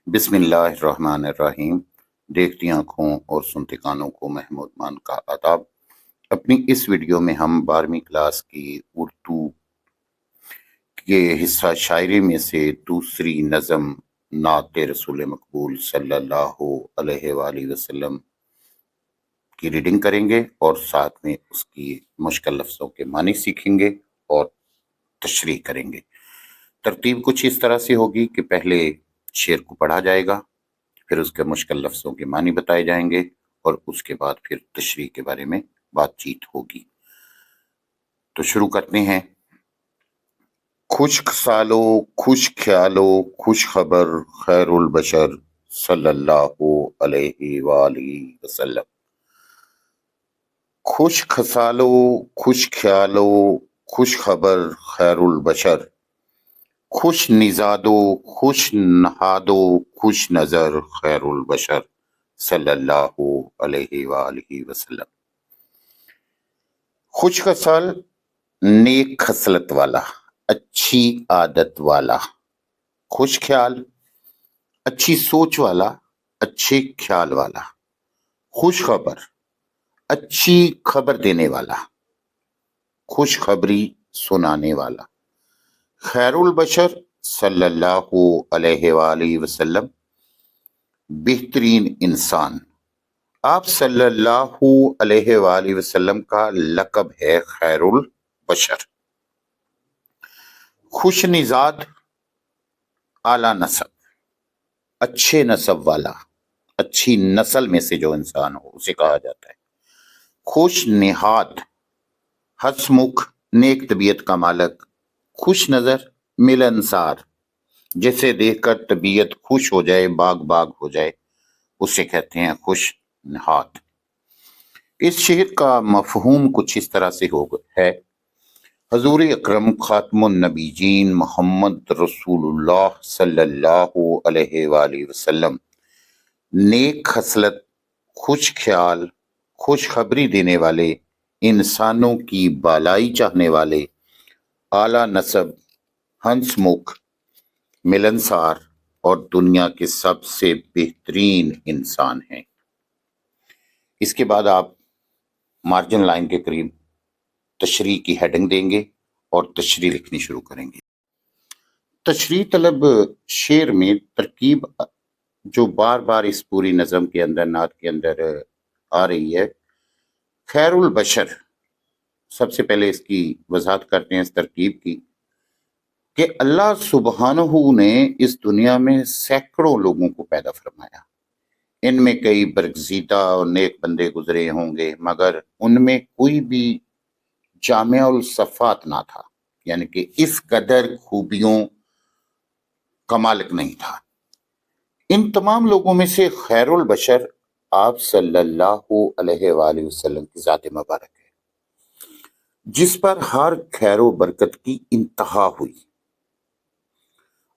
بسم اللہ الرحمن الرحیم۔ دیکھتی آنکھوں اور سنتے کانوں کو محمود مان کا آداب۔ اپنی اس ویڈیو میں ہم 12ویں کلاس کی اردو کے حصہ شاعری میں سے دوسری نظم نعت رسول مقبول صلی اللہ علیہ وآلہ وسلم کی ریڈنگ کریں گے اور ساتھ میں اس کی مشکل لفظوں کے معنی سیکھیں گے اور تشریح کریں گے۔ ترتیب کچھ اس طرح سے ہوگی کہ پہلے شعر کو پڑھا جائے گا، پھر اس کے مشکل لفظوں کے معنی بتائے جائیں گے اور اس کے بعد پھر تشریح کے بارے میں بات چیت ہوگی۔ تو شروع کرتے ہیں۔ خشک سالو خوش خیالو خوش خبر خیر البشر صلی اللہ علیہ وآلہ وسلم۔ خوش خسالو خوش خیالو خوش خبر خیر البشر، خوش نژادو خوش نہادو خوش نظر خیر البشر صلی اللہ علیہ وآلہ وسلم۔ خوش خصال نیک خصلت والا، اچھی عادت والا۔ خوش خیال اچھی سوچ والا، اچھے خیال والا۔ خوش خبر اچھی خبر دینے والا، خوش خبری سنانے والا۔ خیر البشر صلی اللہ علیہ وآلہ وسلم، بہترین انسان۔ آپ صلی اللہ علیہ وآلہ وسلم کا لقب ہے خیر البشر۔ خوش نژاد اعلیٰ نسب، اچھے نسب والا، اچھی نسل میں سے جو انسان ہو اسے کہا جاتا ہے۔ خوش نہاد ہنسمکھ نیک طبیعت کا مالک۔ خوش نظر ملنسار، جسے دیکھ کر طبیعت خوش ہو جائے، باغ باغ ہو جائے، اسے کہتے ہیں خوش نہاد۔ اس شعر کا مفہوم کچھ اس طرح سے ہے۔ حضور اکرم خاتم النبیین محمد رسول اللہ صلی اللہ علیہ وآلہ وسلم نیک خصلت، خوش خیال، خوش خبری دینے والے، انسانوں کی بالائی چاہنے والے، اعلیٰ نسب، ہنس مکھ، ملنسار اور دنیا کے سب سے بہترین انسان ہیں۔ اس کے بعد آپ مارجن لائن کے قریب تشریح کی ہیڈنگ دیں گے اور تشریح لکھنی شروع کریں گے۔ تشریح طلب شعر میں ترکیب جو بار بار اس پوری نظم کے اندر، نعت کے اندر آ رہی ہے، خیر البشر۔ سب سے پہلے اس کی وضاحت کرتے ہیں اس ترکیب کی کہ اللہ سبحانہ نے اس دنیا میں سینکڑوں لوگوں کو پیدا فرمایا۔ ان میں کئی برگزیدہ اور نیک بندے گزرے ہوں گے، مگر ان میں کوئی بھی جامع الصفات نہ تھا، یعنی کہ اس قدر خوبیوں کا مالک نہیں تھا۔ ان تمام لوگوں میں سے خیر البشر آپ صلی اللہ علیہ وآلہ وسلم کی ذات مبارک ہے، جس پر ہر خیر و برکت کی انتہا ہوئی۔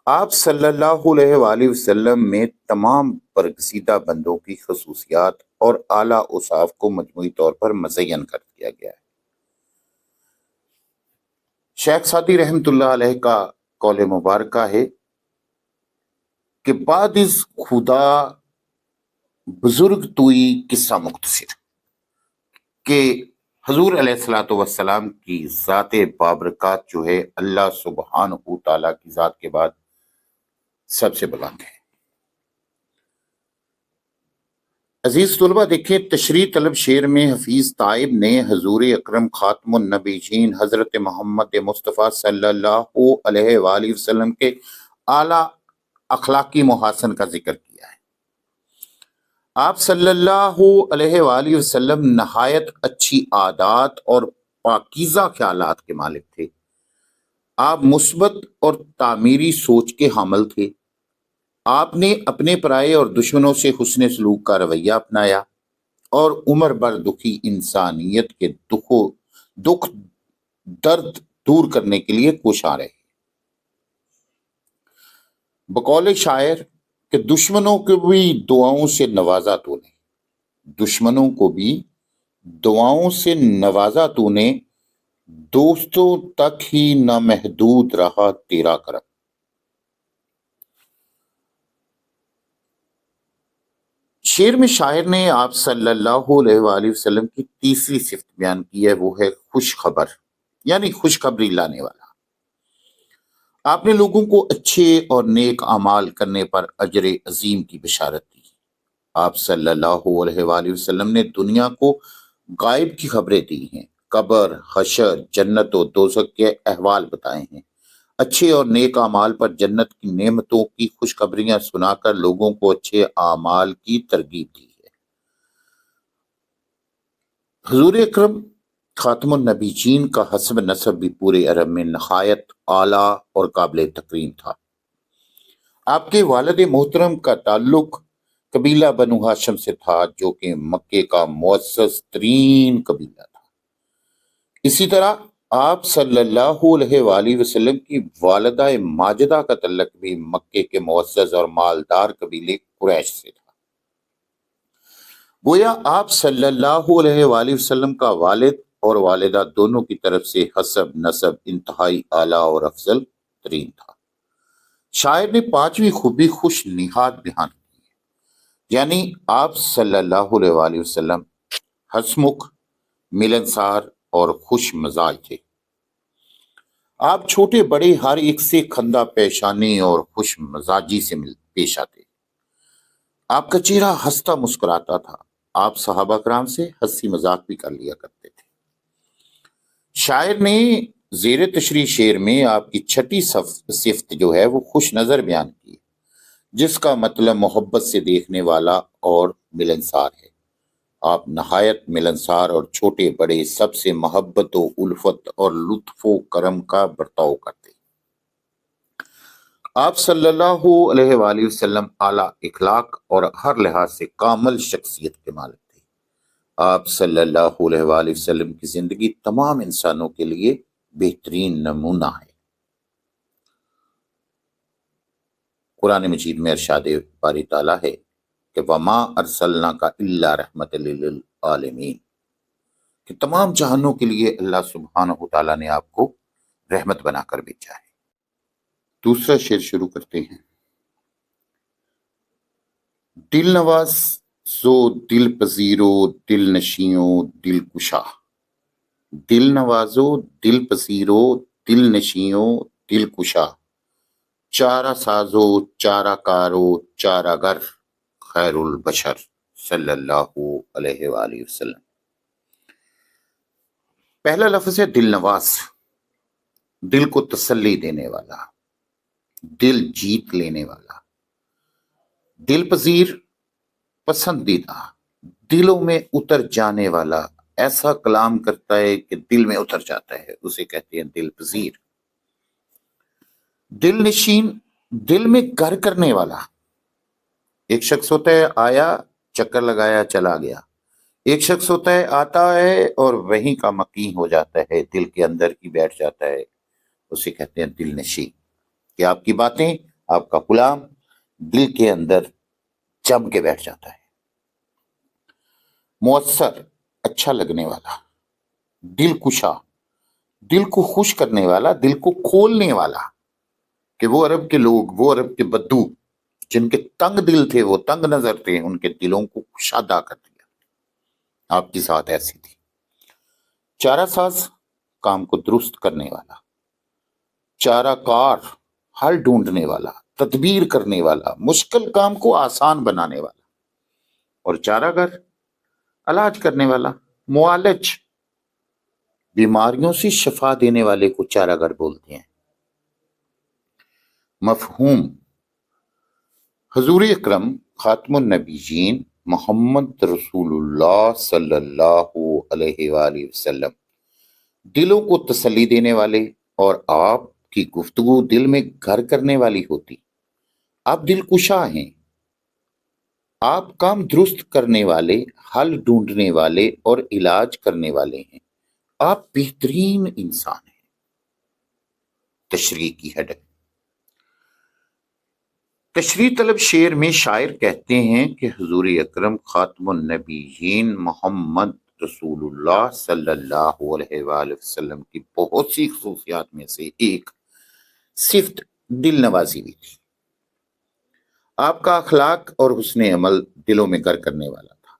آپ صلی اللہ علیہ وآلہ وسلم میں تمام برگزیدہ بندوں کی خصوصیات اور اعلیٰ اوصاف کو مجموعی طور پر مزین کر دیا گیا ہے۔ شیخ سعدی رحمۃ اللہ علیہ کا قول مبارکہ ہے کہ بعد از خدا بزرگ توئی قصہ مختصر، کہ حضور علیہ الصلوۃ والسلام کی ذات بابرکات جو ہے اللہ سبحانہ تعالیٰ کی ذات کے بعد سب سے بلند ہے۔ عزیز طلبہ دیکھیں، تشریح طلب شعر میں حفیظ تائب نے حضور اکرم خاتم النبیین حضرت محمد مصطفیٰ صلی اللہ علیہ وآلہ وسلم کے اعلیٰ اخلاقی محاسن کا ذکر کیا ہے۔ آپ صلی اللہ علیہ وآلہ وسلم نہایت اچھی عادات اور پاکیزہ خیالات کے مالک تھے۔ آپ مثبت اور تعمیری سوچ کے حامل تھے۔ آپ نے اپنے پرائے اور دشمنوں سے حسن سلوک کا رویہ اپنایا اور عمر بر دکھی انسانیت کے دکھ درد دور کرنے کے لیے کوشاں رہے۔ بقول شاعر کہ دشمنوں کو بھی دعاؤں سے نوازا تو نے، دشمنوں کو بھی دعاؤں سے نوازا تو نے، دوستوں تک ہی نامحدود رہا تیرا کرم۔ شعر میں شاعر نے آپ صلی اللہ علیہ وآلہ وسلم کی تیسری صفت بیان کی ہے، وہ ہے خوش خبر، یعنی خوشخبری لانے والا۔ آپ نے لوگوں کو اچھے اور نیک اعمال کرنے پر اجر عظیم کی بشارت دی۔ آپ صلی اللہ علیہ وآلہ وسلم نے دنیا کو غائب کی خبریں دی ہیں، قبر، حشر، جنت و دوزخ کے احوال بتائے ہیں، اچھے اور نیک اعمال پر جنت کی نعمتوں کی خوشخبریاں سنا کر لوگوں کو اچھے اعمال کی ترغیب دی ہے۔ حضور اکرم خاتم النبیین کا حسب نسب بھی پورے عرب میں نہایت اعلیٰ اور قابل تکریم تھا۔ آپ کے والد محترم کا تعلق قبیلہ بنو ہاشم سے تھا، جو کہ مکے کا معزز ترین قبیلہ تھا۔ اسی طرح آپ صلی اللہ علیہ وآلہ وسلم کی والدہ ماجدہ کا تعلق بھی مکے کے معزز اور مالدار قبیلے قریش سے تھا۔ گویا آپ صلی اللہ علیہ وآلہ وسلم کا والد اور والدہ دونوں کی طرف سے حسب نسب انتہائی اعلیٰ اور افضل ترین تھا۔ شاعر نے پانچویں خوبی خوش نہاد بیان کی ہے، یعنی آپ صلی اللہ علیہ وآلہ وسلم ہنسمکھ، ملنسار اور خوش مزاج تھے۔ آپ چھوٹے بڑے ہر ایک سے خندہ پیشانی اور خوش مزاجی سے پیش آتے۔ آپ کا چہرہ ہنستا مسکراتا تھا۔ آپ صحابہ کرام سے ہنسی مذاق بھی کر لیا کرتے تھے۔ شاعر نے زیر تشریح شعر میں آپ کی چھٹی صفت جو ہے وہ خوش نظر بیان کی ہے، جس کا مطلب محبت سے دیکھنے والا اور ملنسار ہے۔ آپ نہایت ملنسار اور چھوٹے بڑے سب سے محبت و الفت اور لطف و کرم کا برتاؤ کرتے۔ آپ صلی اللہ علیہ وآلہ وسلم اعلیٰ اخلاق اور ہر لحاظ سے کامل شخصیت کے مالک تھے۔ آپ صلی اللہ علیہ وآلہ وسلم کی زندگی تمام انسانوں کے لیے بہترین نمونہ ہے۔ قرآن مجید میں ارشاد باری تعالیٰ ہے کہ وَمَا أَرْسَلْنَاكَ إِلَّا رَحْمَةً لِلْعَالَمِينَ، کہ تمام جہانوں کے لیے اللہ سبحانہ تعالیٰ نے آپ کو رحمت بنا کر بھیجا ہے۔ دوسرا شعر شروع کرتے ہیں۔ دل نواز سو دل پذیرو دل نشیوں دل کشا، دل نوازو دل پذیرو دل نشیوں دل کشا، چارہ سازو چارہ کارو چارہ گر خیر البشر صلی اللہ علیہ وآلہ وسلم۔ پہلا لفظ ہے دل نواز، دل کو تسلی دینے والا، دل جیت لینے والا، دل پذیر پسندیدہ، دلوں میں اتر جانے والا، ایسا کلام کرتا ہے کہ دل میں اتر جاتا ہے، اسے کہتے ہیں دل پذیر۔ دل نشین، دل میں گھر کرنے والا۔ ایک شخص ہوتا ہے آیا چکر لگایا چلا گیا، ایک شخص ہوتا ہے آتا ہے اور وہیں کا مقیم ہو جاتا ہے، دل کے اندر کی بیٹھ جاتا ہے، اسے کہتے ہیں دل نشین، کہ آپ کی باتیں، آپ کا کلام دل کے اندر جم کے بیٹھ جاتا ہے۔ مؤثر، اچھا لگنے والا، دل کشا، دل کو خوش کرنے والا، دل کو کھولنے والا، کہ وہ عرب کے لوگ، وہ عرب کے بدو جن کے تنگ دل تھے، وہ تنگ نظر تھے، ان کے دلوں کو کشادہ کر دیا۔ آپ کی ذات ایسی تھی۔ چارہ ساز، کام کو درست کرنے والا، چارہ کار، حل ڈھونڈنے والا، تدبیر کرنے والا، مشکل کام کو آسان بنانے والا، اور چارہ گر، علاج کرنے والا، معالج، بیماریوں سے شفا دینے والے کو چارہ گر بولتے ہیں۔ مفہوم، حضور اکرم خاتم النبیین محمد رسول اللہ صلی اللہ علیہ وآلہ وسلم دلوں کو تسلی دینے والے، اور آپ کی گفتگو دل میں گھر کرنے والی ہوتی۔ آپ دل کشا ہیں، آپ کام درست کرنے والے، حل ڈھونڈنے والے اور علاج کرنے والے ہیں۔ آپ بہترین انسان ہیں۔ تشریح کی ہیڈنگ۔ تشریح طلب شعر میں شاعر کہتے ہیں کہ حضور اکرم خاتم النبیین محمد رسول اللہ صلی اللہ علیہ وآلہ وسلم کی بہت سی خصوصیات میں سے ایک صفت دل نوازی بھی تھی۔ آپ کا اخلاق اور حسن عمل دلوں میں گر کرنے والا تھا۔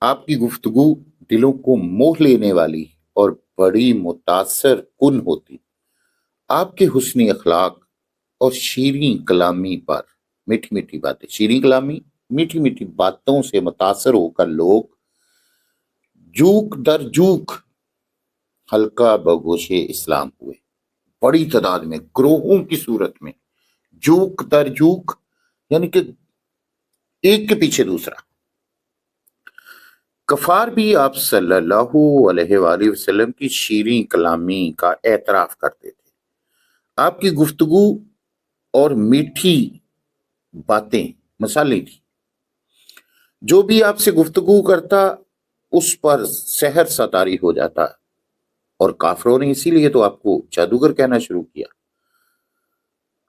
آپ کی گفتگو دلوں کو موہ لینے والی اور بڑی متاثر کن ہوتی۔ آپ کے حسن اخلاق اور شیریں کلامی پر میٹھی میٹھی باتیں، شیریں کلامی میٹھی میٹھی باتوں سے متاثر ہو کر لوگ جوک در جوک حلقہ بگوش اسلام ہوئے، بڑی تعداد میں، گروہوں کی صورت میں، جوک در جوک یعنی کہ ایک کے پیچھے دوسرا۔ کفار بھی آپ صلی اللہ علیہ وآلہ وسلم کی شیریں کلامی کا اعتراف کرتے تھے۔ آپ کی گفتگو اور میٹھی باتیں مثالیں تھی۔ جو بھی آپ سے گفتگو کرتا اس پر سحر سا طاری ہو جاتا، اور کافروں نے اسی لیے تو آپ کو جادوگر کہنا شروع کیا۔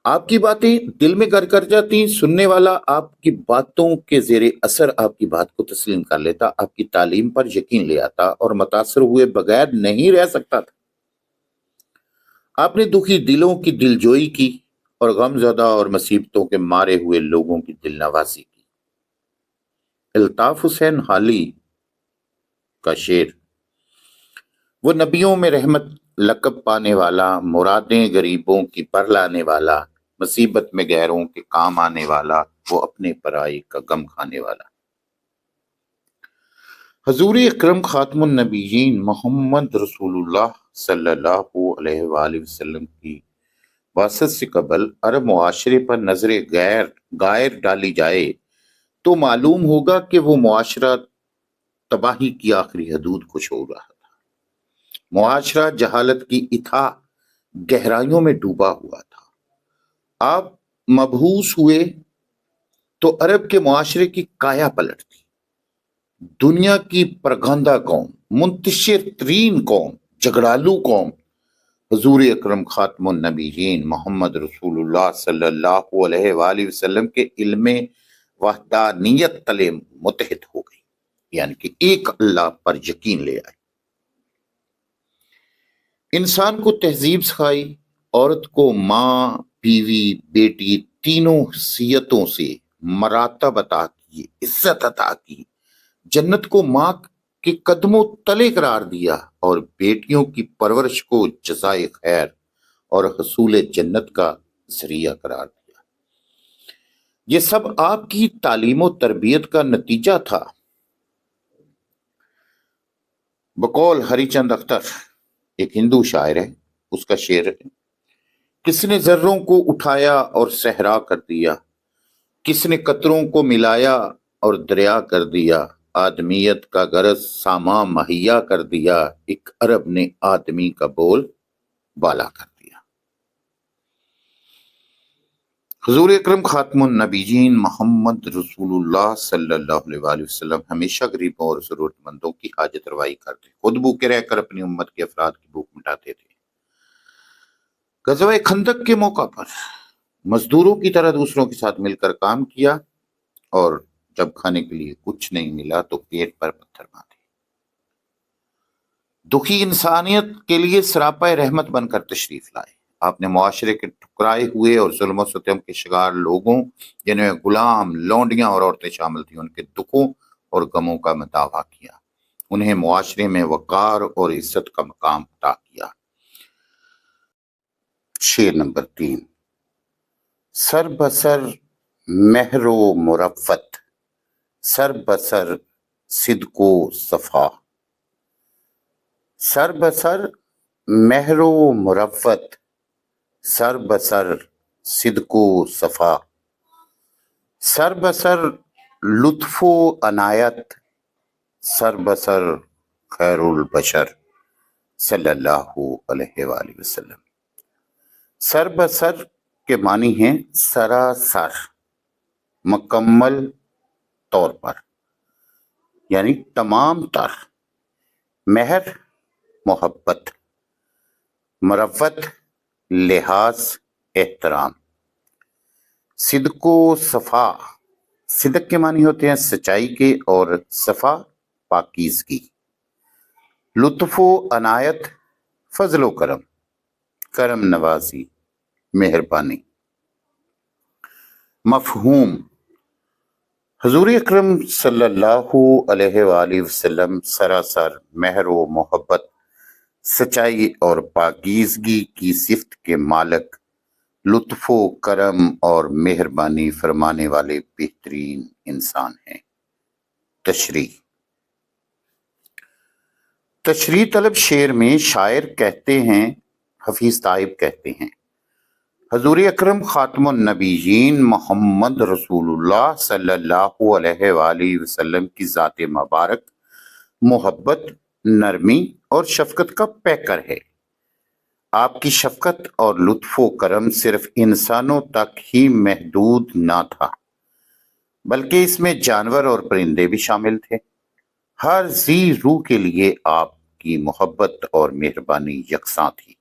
آپ کی باتیں دل میں گر کر جاتی، سننے والا آپ کی باتوں کے زیر اثر آپ کی بات کو تسلیم کر لیتا، آپ کی تعلیم پر یقین لے آتا اور متاثر ہوئے بغیر نہیں رہ سکتا تھا۔ آپ نے دکھی دلوں کی دلجوئی کی اور غم زدہ اور مصیبتوں کے مارے ہوئے لوگوں کی دل نوازی کی۔ الطاف حسین حالی کا شعر: وہ نبیوں میں رحمت لقب پانے والا، مرادیں غریبوں کی پر لانے والا، مصیبت میں غیروں کے کام آنے والا، وہ اپنے پرائی کا غم کھانے والا۔ حضور اکرم خاتم النبیین محمد رسول اللہ صلی اللہ علیہ وآلہ وسلم کی بعثت سے قبل عرب معاشرے پر نظر غائر ڈالی جائے تو معلوم ہوگا کہ وہ معاشرہ تباہی کی آخری حدود کو چھو رہا تھا۔ معاشرہ جہالت کی اتھا گہرائیوں میں ڈوبا ہوا تھا۔ آپ مبعوث ہوئے تو عرب کے معاشرے کی کایا پلٹ تھی۔ دنیا کی پرگندہ قوم، منتشر ترین قوم، جھگڑالو قوم حضور اکرم خاتم النبیین محمد رسول اللہ صلی اللہ علیہ وآلہ وسلم کے علم وحدانیت تلے متحد ہو گئی، یعنی کہ ایک اللہ پر یقین لے آئی۔ انسان کو تہذیب سکھائی، عورت کو ماں، بیوی، بیٹی تینوں حیثیتوں سے مراتب عطا کیے، عزت عطا کی، جنت کو ماں کے قدموں تلے قرار دیا اور بیٹیوں کی پرورش کو جزائے خیر اور حصول جنت کا ذریعہ قرار دیا۔ یہ سب آپ کی تعلیم و تربیت کا نتیجہ تھا۔ بقول ہری چند اختر، ایک ہندو شاعر ہے، اس کا شعر ہے: کس نے ذروں کو اٹھایا اور صحرا کر دیا، کس نے قطروں کو ملایا اور دریا کر دیا، آدمیت کا غرض سامان مہیا کر دیا، ایک عرب نے آدمی کا بول بالا کر دیا۔ حضور اکرم خاتم النبیین محمد رسول اللہ صلی اللہ علیہ وآلہ وسلم ہمیشہ غریبوں اور ضرورت مندوں کی حاجت روائی کرتے، خود بھوکے رہ کر اپنی امت کے افراد کی بھوک مٹاتے تھے۔ غزوہ خندق کے موقع پر مزدوروں کی طرح دوسروں کے ساتھ مل کر کام کیا، اور جب کھانے کے لیے کچھ نہیں ملا تو پیٹ پر پتھر باندھے۔ دکھی انسانیت کے لیے سراپا رحمت بن کر تشریف لائے۔ آپ نے معاشرے کے ٹھکرائے ہوئے اور ظلم و ستم کے شکار لوگوں، جن میں غلام، لونڈیاں اور عورتیں شامل تھیں، ان کے دکھوں اور غموں کا مداوع کیا، انہیں معاشرے میں وقار اور عزت کا مقام عطا کیا۔ شعر نمبر 3: سر بسر مہر و مرفت، سر بسر صدق و صفا، سر بسر مہر و مرفت، سر بسر صدق و صفا، سر بسر لطف و عنایت، سر بسر خیر البشر صلی اللہ علیہ وآلہ وسلم۔ سر بسر کے معنی ہیں سراسر، مکمل طور پر، یعنی تمام تر۔ مہر محبت، مرفت لحاظ احترام، صدق و صفا، صدق کے معنی ہوتے ہیں سچائی کے اور صفا پاکیزگی، لطف و عنایت فضل و کرم، کرم نوازی، مہربانی۔ مفہوم: حضور اکرم صلی اللہ علیہ وآلہ وسلم سراسر مہر و محبت، سچائی اور پاکیزگی کی صفت کے مالک، لطف و کرم اور مہربانی فرمانے والے بہترین انسان ہیں۔ تشریح طلب شعر میں شاعر کہتے ہیں، حفیظ طائب کہتے ہیں، حضور اکرم خاتم النبیین محمد رسول اللہ صلی اللہ علیہ وآلہ وسلم کی ذات مبارک محبت، نرمی اور شفقت کا پیکر ہے۔ آپ کی شفقت اور لطف و کرم صرف انسانوں تک ہی محدود نہ تھا، بلکہ اس میں جانور اور پرندے بھی شامل تھے۔ ہر ذی روح کے لیے آپ کی محبت اور مہربانی یکساں تھی۔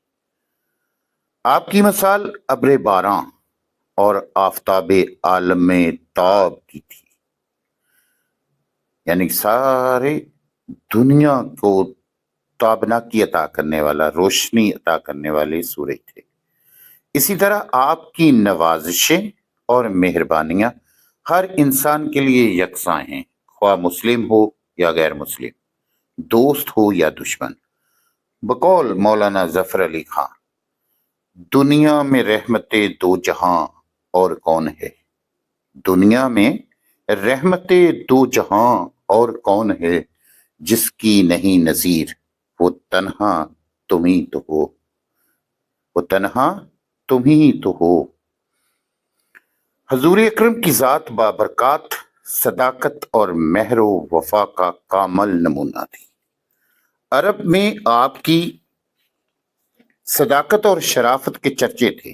آپ کی مثال ابر باراں اور آفتاب عالم تاب کی تھی، یعنی سارے دنیا کو تابناکی عطا کرنے والا، روشنی عطا کرنے والے سورج تھے۔ اسی طرح آپ کی نوازشیں اور مہربانیاں ہر انسان کے لیے یکساں ہیں، خواہ مسلم ہو یا غیر مسلم، دوست ہو یا دشمن۔ بقول مولانا ظفر علی خان، دنیا میں رحمت دو جہاں اور کون ہے؟ دنیا میں رحمت دو جہاں اور کون ہے؟ جس کی نہیں نظیر، وہ تنہا تم ہی تو ہو، وہ تنہا تم ہی تو ہو۔ حضور اکرم کی ذات بابرکات، صداقت اور مہر و وفا کا کامل نمونہ تھی۔ عرب میں آپ کی صداقت اور شرافت کے چرچے تھے۔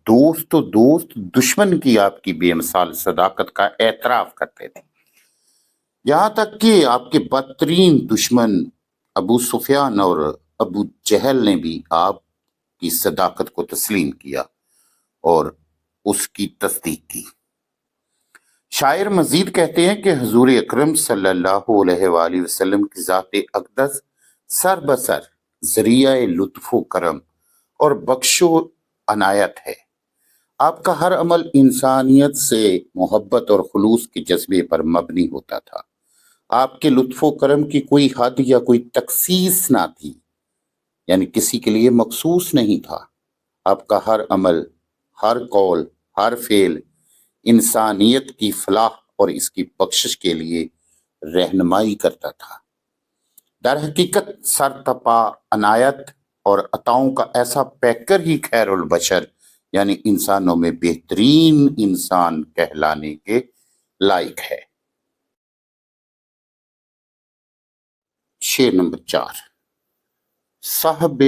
دوست تو دوست، دشمن کی آپ کی بے مثال صداقت کا اعتراف کرتے تھے، یہاں تک کہ آپ کے بدترین دشمن ابو سفیان اور ابو جہل نے بھی آپ کی صداقت کو تسلیم کیا اور اس کی تصدیق کی۔ شاعر مزید کہتے ہیں کہ حضور اکرم صلی اللہ علیہ وآلہ وسلم کی ذات اقدس سر بسر ذریعہ لطف و کرم اور بخش و عنایت ہے۔ آپ کا ہر عمل انسانیت سے محبت اور خلوص کے جذبے پر مبنی ہوتا تھا۔ آپ کے لطف و کرم کی کوئی حد یا کوئی تخصیص نہ تھی، یعنی کسی کے لیے مخصوص نہیں تھا۔ آپ کا ہر عمل، ہر قول، ہر فعل انسانیت کی فلاح اور اس کی بخشش کے لیے رہنمائی کرتا تھا۔ در حقیقت سرتپا عنایت اور عطاؤں کا ایسا پیکر ہی خیر البشر، یعنی انسانوں میں بہترین انسان کہلانے کے لائق ہے۔ شعر نمبر 4۔ صاحب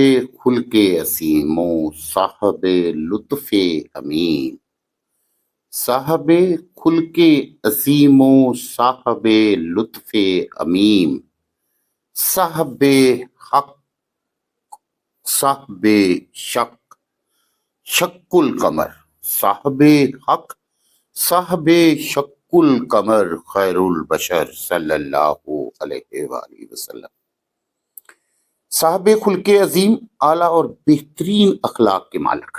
خلق عظیم و صاحب لطف امین، صاحب خلق عظیم و صاحب لطف امین، صاحب حق صاحب شک شک القمر، صاحب حق صاحب شک القمر، خیر البشر صلی اللہ علیہ وآلہ وسلم۔ صاحب خلق عظیم، اعلیٰ اور بہترین اخلاق کے مالک،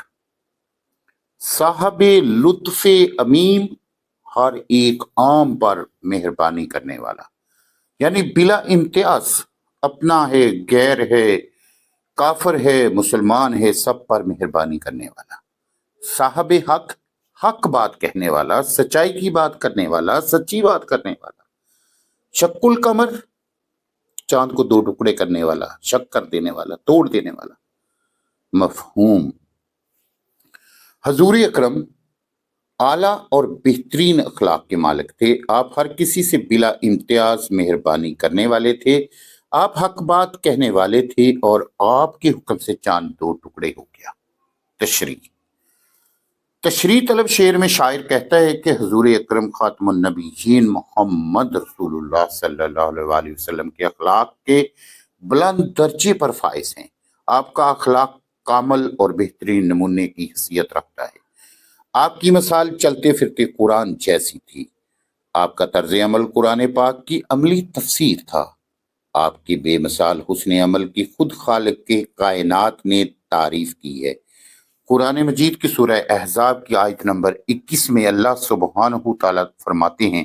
صاحب لطف امیم، ہر ایک عام پر مہربانی کرنے والا، یعنی بلا امتیاز، اپنا ہے، غیر ہے، کافر ہے، مسلمان ہے، سب پر مہربانی کرنے والا۔ صاحب حق، حق بات کہنے والا، سچائی کی بات کرنے والا، سچی بات کرنے والا۔ شک القمر، چاند کو دو ٹکڑے کرنے والا، شک کر دینے والا، توڑ دینے والا۔ مفہوم: حضور اکرم اعلیٰ اور بہترین اخلاق کے مالک تھے۔ آپ ہر کسی سے بلا امتیاز مہربانی کرنے والے تھے۔ آپ حق بات کہنے والے تھے اور آپ کے حکم سے چاند دو ٹکڑے ہو گیا۔ تشریح طلب شعر میں شاعر کہتا ہے کہ حضور اکرم خاتم النبیین محمد رسول اللہ صلی اللہ علیہ وآلہ وسلم کے اخلاق کے بلند درجے پر فائز ہیں۔ آپ کا اخلاق کامل اور بہترین نمونے کی حیثیت رکھتا ہے۔ آپ کی مثال چلتے پھرتے قرآن جیسی تھی۔ آپ کا طرز عمل قرآن پاک کی عملی تفسیر تھا۔ آپ کی بے مثال حسن عمل کی خود خالق کے کائنات نے تعریف کی ہے۔ قرآن مجید کی سورہ احزاب کی آیت نمبر 21 میں اللہ سبحانہ تعالیٰ فرماتے ہیں،